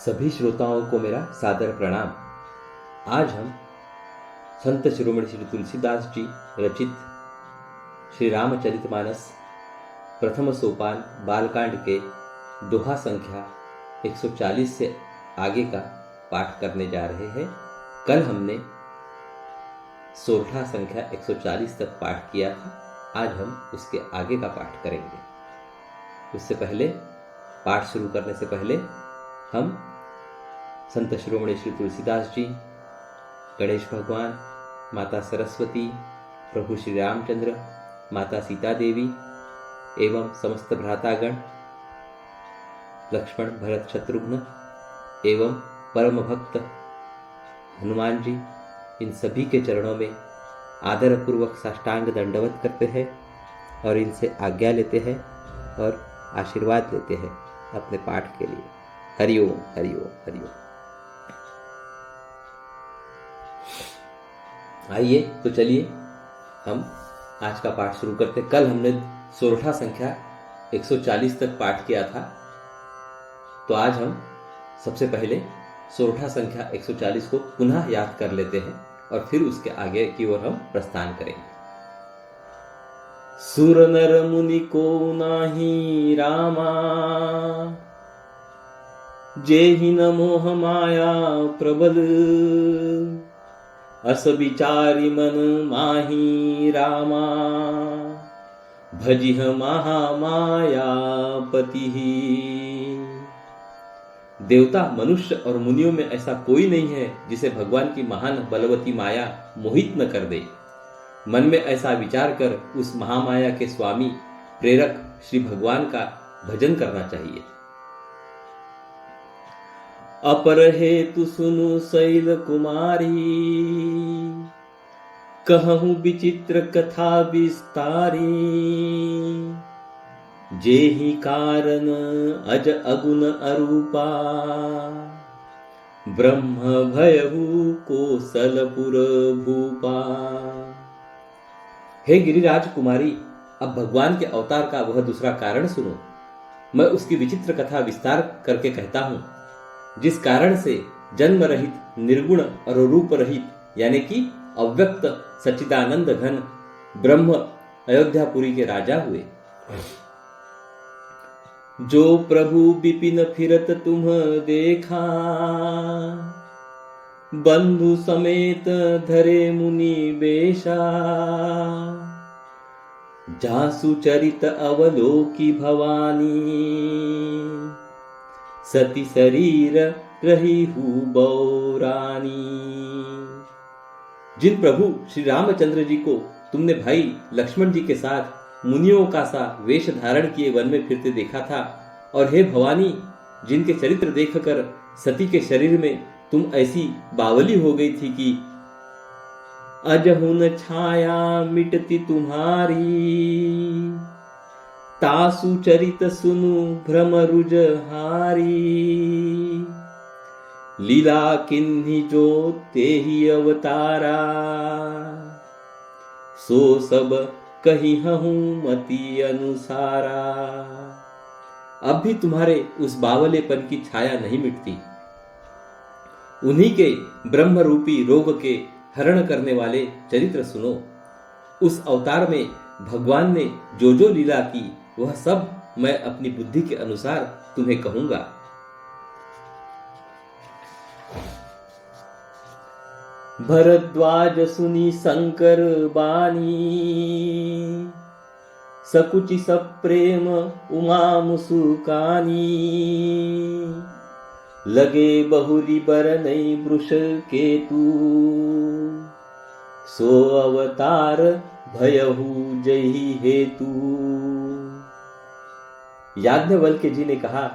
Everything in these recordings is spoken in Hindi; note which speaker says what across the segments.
Speaker 1: सभी श्रोताओं को मेरा सादर प्रणाम। आज हम संत शिरोमणि श्री तुलसीदास जी रचित श्री रामचरितमानस प्रथम सोपान बालकांड के दोहा संख्या 140 से आगे का पाठ करने जा रहे हैं। कल हमने सोरठा संख्या 140 तक पाठ किया था। आज हम उसके आगे का पाठ करेंगे। उससे पहले, पाठ शुरू करने से पहले हम संत शिरोमणि श्री तुलसीदास जी, गणेश भगवान, माता सरस्वती, प्रभु श्री रामचंद्र, माता सीता देवी एवं समस्त भ्रातागण, लक्ष्मण भरत शत्रुघ्न एवं परम भक्त हनुमान जी, इन सभी के चरणों में आदरपूर्वक साष्टांग दंडवत करते हैं और इनसे आज्ञा लेते हैं और आशीर्वाद लेते हैं अपने पाठ के लिए। हरिओम हरिओम हरिओम। आइए तो चलिए हम आज का पाठ शुरू करते हैं। कल हमने सोरठा संख्या 140 तक पाठ किया था, तो आज हम सबसे पहले सोरठा संख्या 140 को पुनः याद कर लेते हैं और फिर उसके आगे की ओर हम प्रस्थान करेंगे। सुर नर मुनि को नाही रामा, जेहि न मोह माया प्रबल, अस विचारी मन माही रामा, भजिह महामाया पति। देवता, मनुष्य और मुनियों में ऐसा कोई नहीं है जिसे भगवान की महान बलवती माया मोहित न कर दे। मन में ऐसा विचार कर उस महामाया के स्वामी प्रेरक श्री भगवान का भजन करना चाहिए। अपर हेतु सुनु शैल कुमारी, कहूँ विचित्र कथा विस्तारी, जेहि कारण अज अगुण अरूपा, ब्रह्म भयहु कोसलपुर भूपा। हे गिरिराज कुमारी, अब भगवान के अवतार का वह दूसरा कारण सुनो। मैं उसकी विचित्र कथा विस्तार करके कहता हूं, जिस कारण से जन्म रहित, निर्गुण और रूप रहित यानी कि अव्यक्त सच्चिदानंद घन ब्रह्म अयोध्यापुरी के राजा हुए। जो प्रभु विपिन फिरत तुम देखा, बंधु समेत धरे मुनि बेशा, जासु चरित अवलोकी भवानी, सती शरीर रही हूँ बौरानी। जिन प्रभु श्री रामचंद्र जी को तुमने भाई लक्ष्मण जी के साथ मुनियों का सा वेश धारण किए वन में फिरते देखा था, और हे भवानी, जिनके चरित्र देखकर सती के शरीर में तुम ऐसी बावली हो गई थी कि अजहुन छाया मिटती तुम्हारी, तासु चरित सुनु भ्रम रुजहारी, लीला किन्ही जो तेहि अवतारा, सो सब कही हूँ मति अनुसारा। अब भी तुम्हारे उस बावलेपन की छाया नहीं मिटती। उन्हीं के ब्रह्म रूपी रोग के हरण करने वाले चरित्र सुनो। उस अवतार में भगवान ने जो जो लीला की वह सब मैं अपनी बुद्धि के अनुसार तुम्हें कहूंगा। भरद्वाज सुनी शंकर बानी, सकुचि सप्रेम उमा मुसुकानी, लगे बहुरी बरनई वृष केतु, सो अवतार भयहु जहि हेतु। याज्ञवल्क्य जी ने कहा,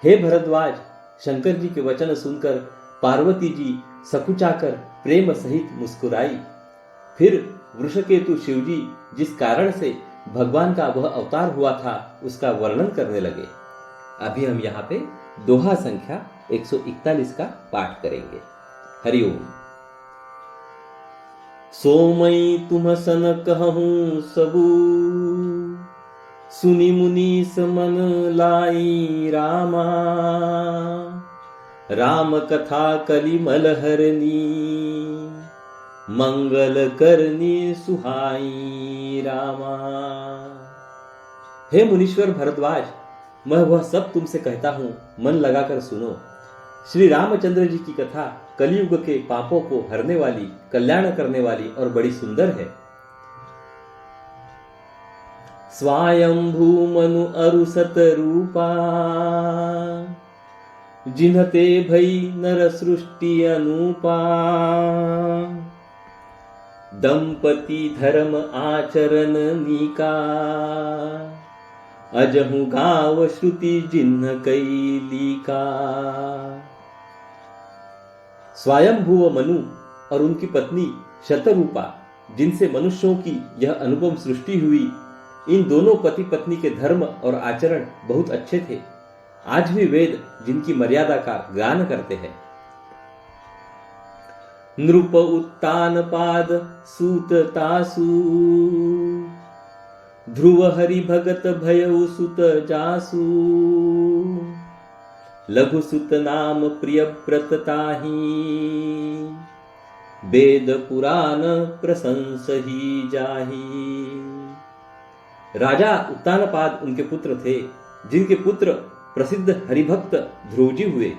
Speaker 1: हे भरद्वाज, शंकर जी के वचन सुनकर पार्वती जी सकुचाकर प्रेम सहित मुस्कुराई। फिर वृषकेतु शिवजी जिस कारण से भगवान का वह अवतार हुआ था उसका वर्णन करने लगे। अभी हम यहाँ पे दोहा संख्या 141 का पाठ करेंगे। हरिओम। सोमई तुम सन कहूँ सबू, सुनि मुनीस मन लाई रामा, राम कथा कलिमल हरनी, मंगल करनी सुहाई रामा। हे मुनीश्वर भरद्वाज, मैं वह सब तुमसे कहता हूं, मन लगाकर सुनो। श्री रामचंद्र जी की कथा कलियुग के पापों को हरने वाली, कल्याण करने वाली और बड़ी सुंदर है। स्वायंभू मनु अरु सत रूपा, जिन्हते भई नर सृष्टि अनूपा। दंपति धर्म आचरण नीका, अजहु गाव श्रुति जिन्ह कैली का। स्वयंभुव मनु और उनकी पत्नी शतरूपा, जिनसे मनुष्यों की यह अनुपम सृष्टि हुई, इन दोनों पति पत्नी के धर्म और आचरण बहुत अच्छे थे। आज भी वेद जिनकी मर्यादा का गान करते हैं। नृप उत्तान पाद सूत तासु, ध्रुव हरि भगत भयउ सुत जासु। लघु सुत नाम प्रिय व्रत ताहि, वेद पुराण प्रशंस ही जाहि। राजा उत्तानपाद उनके पुत्र थे, जिनके पुत्र प्रसिद्ध हरिभक्त ध्रुवजी हुए।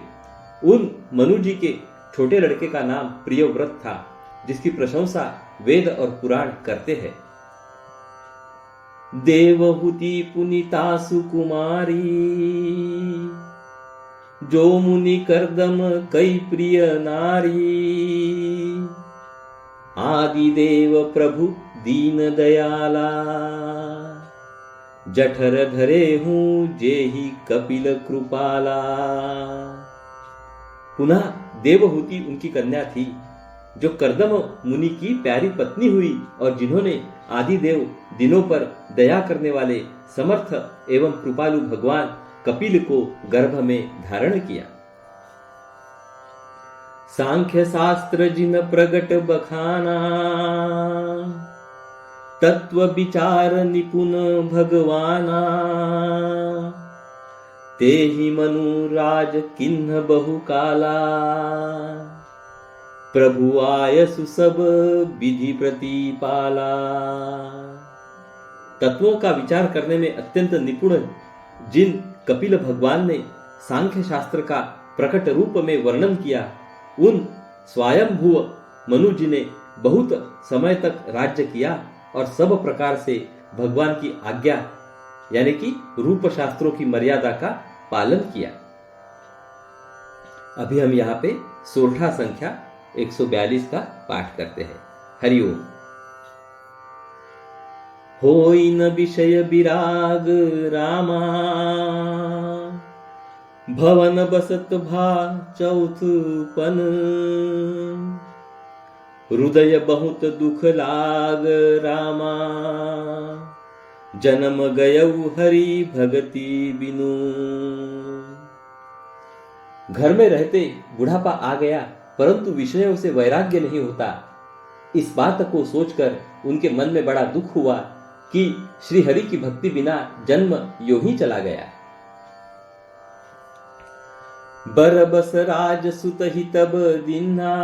Speaker 1: उन मनु जी के छोटे लड़के का नाम प्रियव्रत था, जिसकी प्रशंसा वेद और पुराण करते हैं। देवहूति पुनीता सुकुमारी, जो मुनि करदम कई प्रिय नारी। आदि देव प्रभु दीन दयाला, जठर धरे हूं जेहि कपिल कृपाला। पुनः देवहूति उनकी कन्या थी, जो करदम मुनि की प्यारी पत्नी हुई और जिन्होंने आदिदेव दिनों पर दया करने वाले समर्थ एवं कृपालु भगवान कपिल को गर्भ में धारण किया। सांख्य शास्त्र जिन प्रगट बखाना, तत्व विचार निपुण भगवाना। तेहि मनु राज किन्ह बहु काला, प्रभु आयसु सब विधि प्रतिपाला। तत्वों का विचार करने में अत्यंत निपुण जिन कपिल भगवान ने सांख्य शास्त्र का प्रकट रूप में वर्णन किया, उन स्वयंभुव मनु जी ने बहुत समय तक राज्य किया और सब प्रकार से भगवान की आज्ञा यानी कि रूप शास्त्रों की मर्यादा का पालन किया। अभी हम यहाँ पे सोरठा संख्या 142 का पाठ करते हैं। हरिओम। होई न विषय विराग रामा, भवन बसत भा चौथपन। हृदय बहुत दुख लाग रामा, जन्म गयऊ हरि भगति बिनु। घर में रहते बुढ़ापा आ गया, परंतु विषयों से वैराग्य नहीं होता। इस बात को सोचकर उनके मन में बड़ा दुख हुआ कि श्री हरि की भक्ति बिना जन्म यूं ही चला गया। बरबस राज सुत ही तब दिन्हा,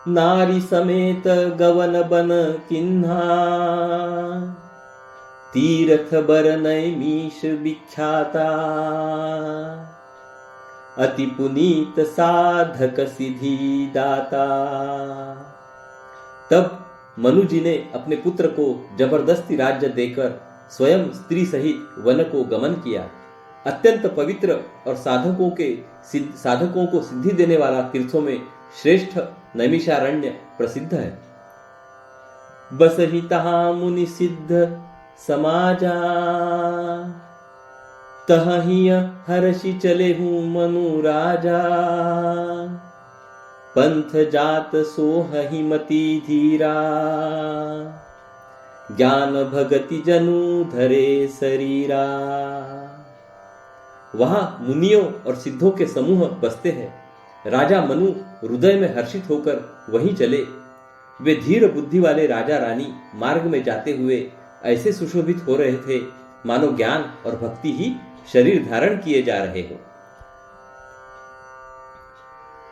Speaker 1: नारी समेत गवन बन किन्हा। तीर्थ बर नैमीश विख्याता, अति पुनीत साधक सिद्धि दाता। तब मनु जी ने अपने पुत्र को जबरदस्ती राज्य देकर स्वयं स्त्री सहित वन को गमन किया। अत्यंत पवित्र और साधकों को सिद्धि देने वाला तीर्थों में श्रेष्ठ नैमिषारण्य प्रसिद्ध है। बस ही तहां मुनि सिद्ध समाजा, तहिय हर्षि चले हूं मनु राजा। पंथ जात सोहि मति धीरा, ज्ञान भगति जनु धरे शरीरा। वहां मुनियों और सिद्धों के समूह बसते हैं। राजा मनु हृदय में हर्षित होकर वहीं चले। वे धीर बुद्धि वाले राजा रानी मार्ग में जाते हुए ऐसे सुशोभित हो रहे थे मानो ज्ञान और भक्ति ही शरीर धारण किए जा रहे हो।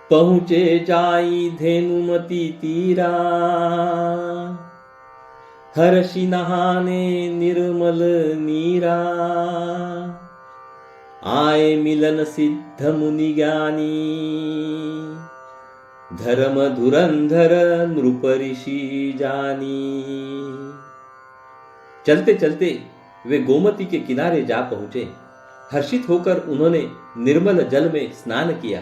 Speaker 1: पहुँचे जाई धेनुमती तीरा, हर्षि नहाने निर्मल नीरा। आए मिलन सिद्ध मुनि ज्ञानी, धर्म धुरंधर नृप ऋषि जानी। चलते चलते वे गोमती के किनारे जा पहुंचे। हर्षित होकर उन्होंने निर्मल जल में स्नान किया।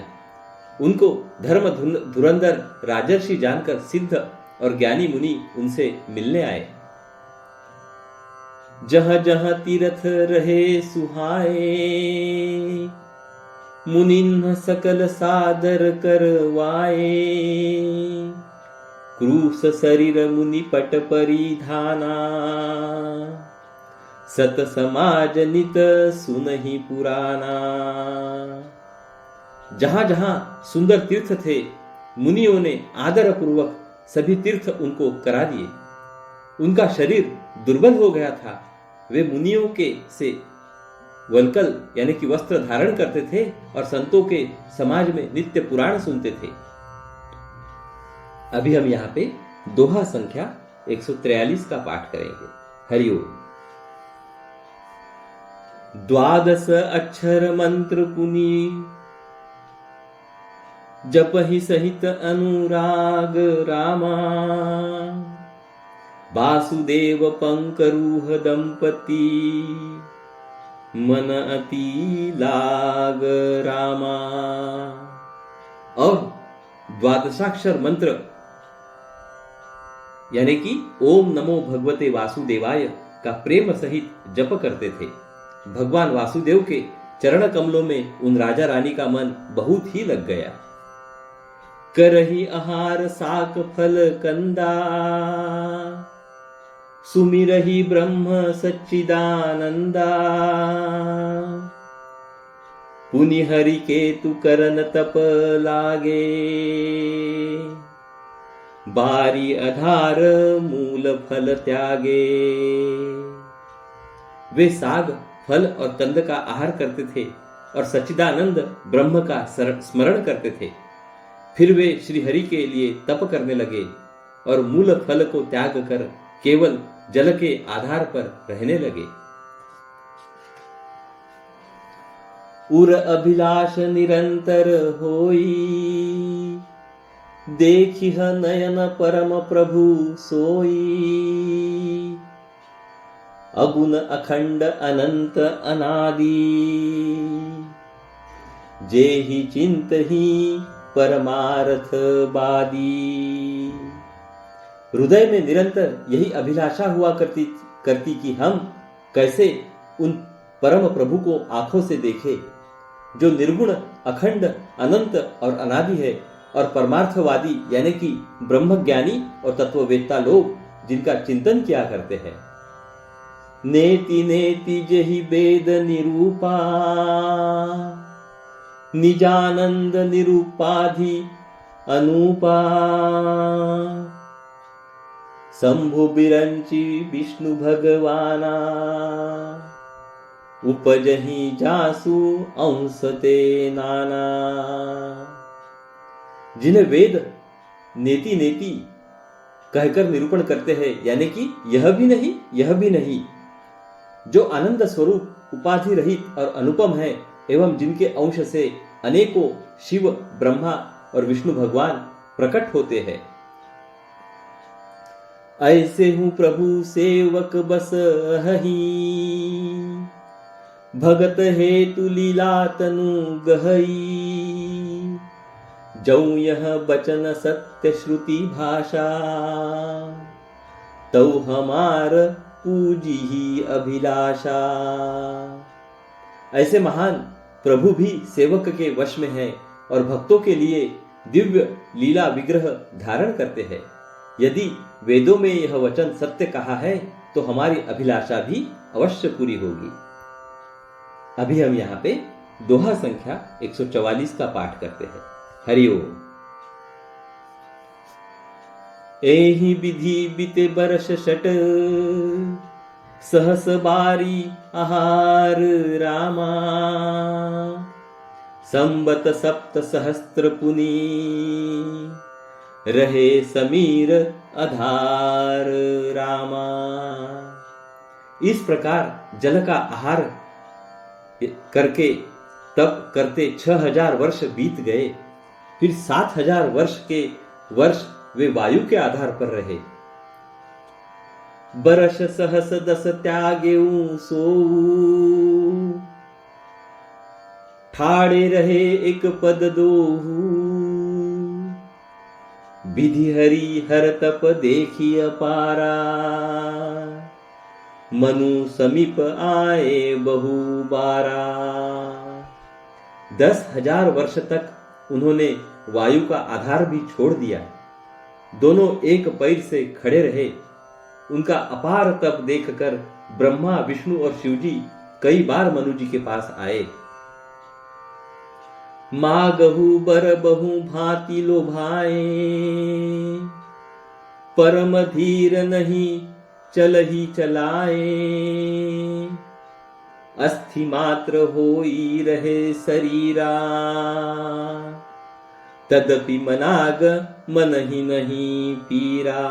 Speaker 1: उनको धर्म धुरंधर राजर्षि जानकर सिद्ध और ज्ञानी मुनि उनसे मिलने आए। जहाँ जहाँ तीर्थ रहे सुहाए, मुनिन्ह सकल सादर करवाए। क्रूस शरीर मुनि पट परिधाना, सत समाज नित सुनहि पुराना। जहां जहां सुंदर तीर्थ थे, मुनियों ने आदर पूर्वक सभी तीर्थ उनको करा दिए। उनका शरीर दुर्बल हो गया था। वे मुनियों के से वल्कल यानी कि वस्त्र धारण करते थे और संतों के समाज में नित्य पुराण सुनते थे। अभी हम यहाँ पे दोहा संख्या 143 का पाठ करेंगे। हरिओम। द्वादश अक्षर मंत्र पुनि, जपहि सहित अनुराग रामा। वासुदेव पंकरूह दंपति, मन अति लाग रामा। और द्वादशाक्षर मंत्र यानी कि ओम नमो भगवते वासुदेवाय का प्रेम सहित जप करते थे। भगवान वासुदेव के चरण कमलों में उन राजा रानी का मन बहुत ही लग गया। करही आहार साक फल कंदा, सुमिरहि ब्रह्म सच्चिदानंदा। पुनि हरि केतु करन तप लागे, बारी आधार मूल फल त्यागे। वे साग फल और कंद का आहार करते थे और सच्चिदानंद ब्रह्म का स्मरण करते थे। फिर वे श्री हरि के लिए तप करने लगे और मूल फल को त्याग कर केवल जल के आधार पर रहने लगे। उर अभिलाष निरंतर होई, देखिह नयन परम प्रभु सोई। अगुण अखंड अनंत अनादि, जेहि चिंतहि परमार्थ बादी। हृदय में निरंतर यही अभिलाषा हुआ करती कि हम कैसे उन परम प्रभु को आंखों से देखें, जो निर्गुण अखंड अनंत और अनादि है, और परमार्थवादी यानी कि ब्रह्मज्ञानी और तत्ववेत्ता लोग जिनका चिंतन किया करते हैं। नेति नेति जहि वेद निरूपा, निजानंद निरूपाधि अनूपा। शंभु बिरंची विष्णु भगवाना, उपजहि जासु अंसते नाना। जिन्हें वेद नेति नेति कहकर निरूपण करते हैं, यानी कि यह भी नहीं यह भी नहीं, जो आनंद स्वरूप उपाधि रहित और अनुपम है, एवं जिनके अंश से अनेकों शिव ब्रह्मा और विष्णु भगवान प्रकट होते हैं। ऐसे हूँ प्रभु सेवक बस हही, भगत हेतु लीला तनु गहई। जऊ यह बचन सत्य श्रुति भाषा, तऊ हमार पूजी ही अभिलाषा। ऐसे महान प्रभु भी सेवक के वश में है और भक्तों के लिए दिव्य लीला विग्रह धारण करते हैं। यदि वेदों में यह वचन सत्य कहा है तो हमारी अभिलाषा भी अवश्य पूरी होगी। अभी हम यहाँ पे दोहा संख्या 144 का पाठ करते हैं। हरिओम। एहि विधि बीते बरस शट, सहस बारी आहार रामा। संबत सप्त सहस्त्र पुनी, रहे समीर आधार रामा। इस प्रकार जल का आहार करके तप करते 6000 वर्ष बीत गए। फिर 7000 वर्ष वे वायु के आधार पर रहे। बरस सहस दस त्यागेऊ सोऊ, ठाड़े रहे एक पद दोहू। विधि हरि हर तप देखी अपारा, मनु समीप आए बहु बारा। 10,000 वर्ष तक उन्होंने वायु का आधार भी छोड़ दिया। दोनों एक पैर से खड़े रहे। उनका अपार तप देखकर ब्रह्मा, विष्णु और शिवजी कई बार मनु जी के पास आए। मागहु बर बहु भांति लोभाए, परम धीर नहीं चलहि चलाए। अस्थि मात्र होई रहे शरीरा, तदपि मनाग मन ही नहीं पीरा।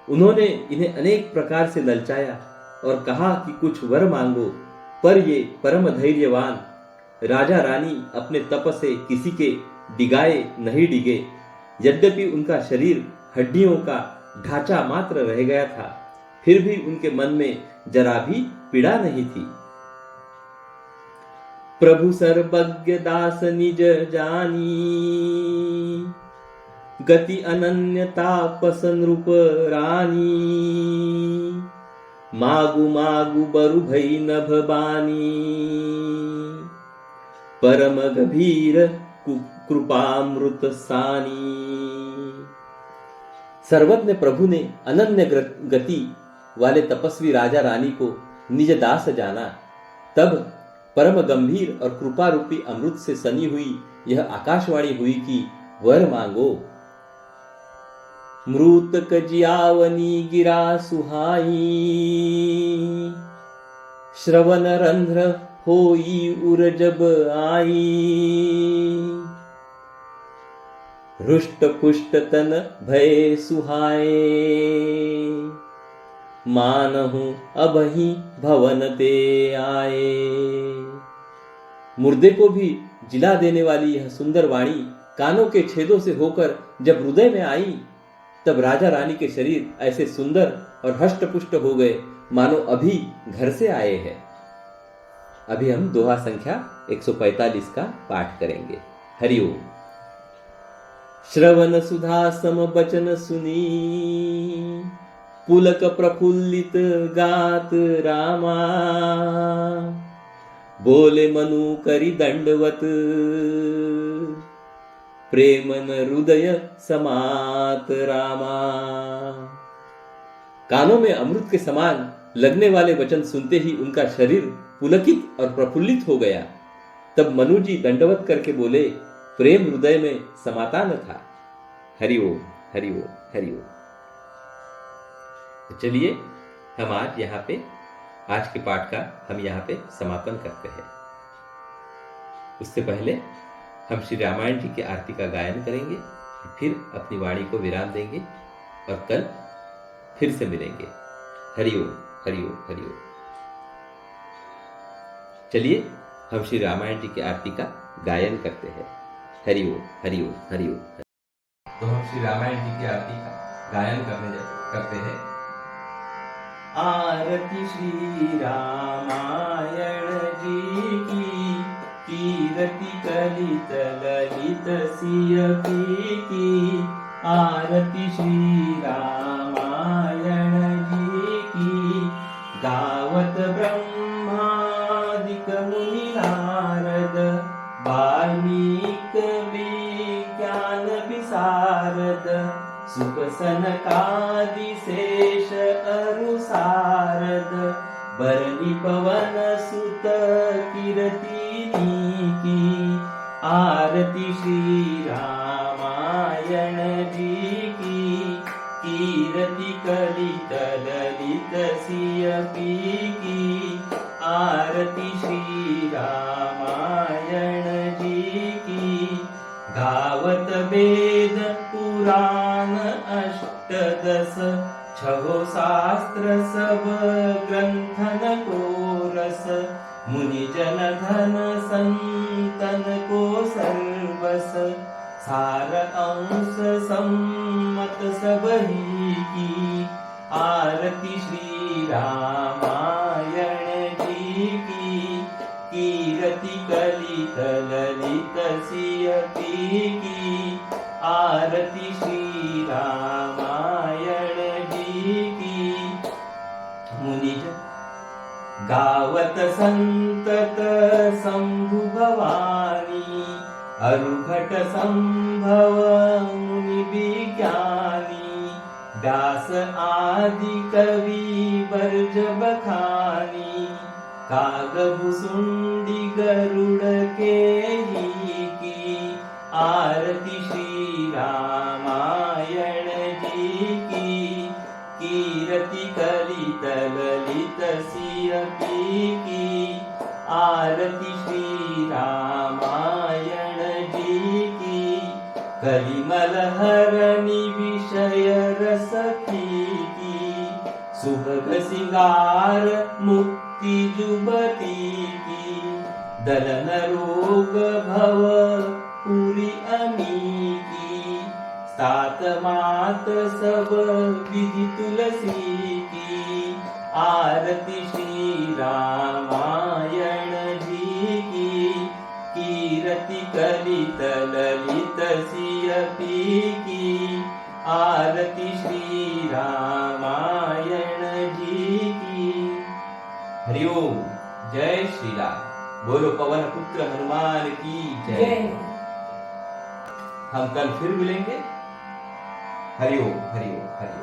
Speaker 1: उन्होंने इन्हें अनेक प्रकार से ललचाया और कहा कि कुछ वर मांगो, पर ये परम धैर्यवान राजा रानी अपने तप से किसी के डिगाए नहीं डिगे। यद्यपि उनका शरीर हड्डियों का ढांचा मात्र रह गया था, फिर भी उनके मन में जरा भी पीड़ा नहीं थी। प्रभु सर्वज्ञ दास निज जानी, गति अनन्य तापस नृप रानी। मागु मागु बरु भई नभ बानी, परम गंभीर कृपामृत सानी। सर्वज्ञ प्रभु ने अनन्य गति वाले तपस्वी राजा रानी को निज दास जाना। तब परम गंभीर और कृपा रूपी अमृत से सनी हुई यह आकाशवाणी हुई कि वर मांगो। मृतक जियावनी गिरा सुहाई, श्रवण रंध्र होई उर जब आई। हृष्ट पुष्ट तन भय सुहाए, मानहु अबहि भवन ते आए। मुर्दे को भी जिला देने वाली यह सुंदर वाणी कानों के छेदों से होकर जब हृदय में आई, तब राजा रानी के शरीर ऐसे सुंदर और हष्टपुष्ट हो गए मानो अभी घर से आए हैं। अभी हम दोहा संख्या 145 का पाठ करेंगे। हरिओम। श्रवण सुधा सम बचन सुनी, पुलक प्रफुल्लित गात रामा। बोले मनु करि दंडवत, प्रेमन हृदय समात रामा। कानों में अमृत के समान लगने वाले वचन सुनते ही उनका शरीर पुलकित और प्रफुल्लित हो गया। तब मनु जी दंडवत करके बोले, प्रेम हृदय में समाता न था। हरिओम हरिओम हरिओम। चलिए हम आज यहाँ पे आज के पाठ का हम यहाँ पे समापन करते हैं। उससे पहले हम श्री रामायण जी की आरती का गायन करेंगे, फिर अपनी वाणी को विराम देंगे और कल फिर से मिलेंगे। हरिओम हरिओम हरिओम। चलिए हम श्री रामायण जी की आरती का गायन करते हैं। हरिओम हरिओम हरिओम। तो हम श्री रामायण जी की आरती का गायन करते हैं। आरती श्री रामायण जी की, कीरति कलित ललित सिय की। आरती श्री रामायण जी की, गावत ब्रह्मादिक मुनि नारद। वाल्मीक विज्ञान विशारद, सुख सनकादि शेष अरु सारद। बरनी पवन सुत कीरतिनी की। आरती श्री रामायण जी की, कीरति कलित ललित सिय की। आरती श्री रामायण छहो शास्त्र सब ग्रंथन को रस, मुनि जन धन संतन को सर्वस। सार अंश सम्मत सब ही की, आरती श्री रामायण जी की। कीरति कलित ललित सियती की, आरती श्री रामायण जी की। मुनि गावत संतत शंभु भवानी, अरुघट संभव मुनि विज्ञानी। व्यास आदि कवि बरज बखानी, काग भुसुंडी गरुड़ के ही की। आरती श्री रामायण जी की। कीरति कलित ललित सियती की, आरती श्री रामायण जी की। कलिमल हरनि विषय रस की, सुभग सिंगार मुक्ति जुबती की। दलन रोग भव पुरी अमी की, सात मात सब विधि तुलसी की। आरती श्री रामायण जी की। कीरति कलित ललित सियती की, आरती श्री रामायण जी की। हरि ओम। जय श्री राम। बोलो पवन पुत्र हनुमान की जय। हम कल फिर मिलेंगे। हरि ओम हरि ओम हरि ओम।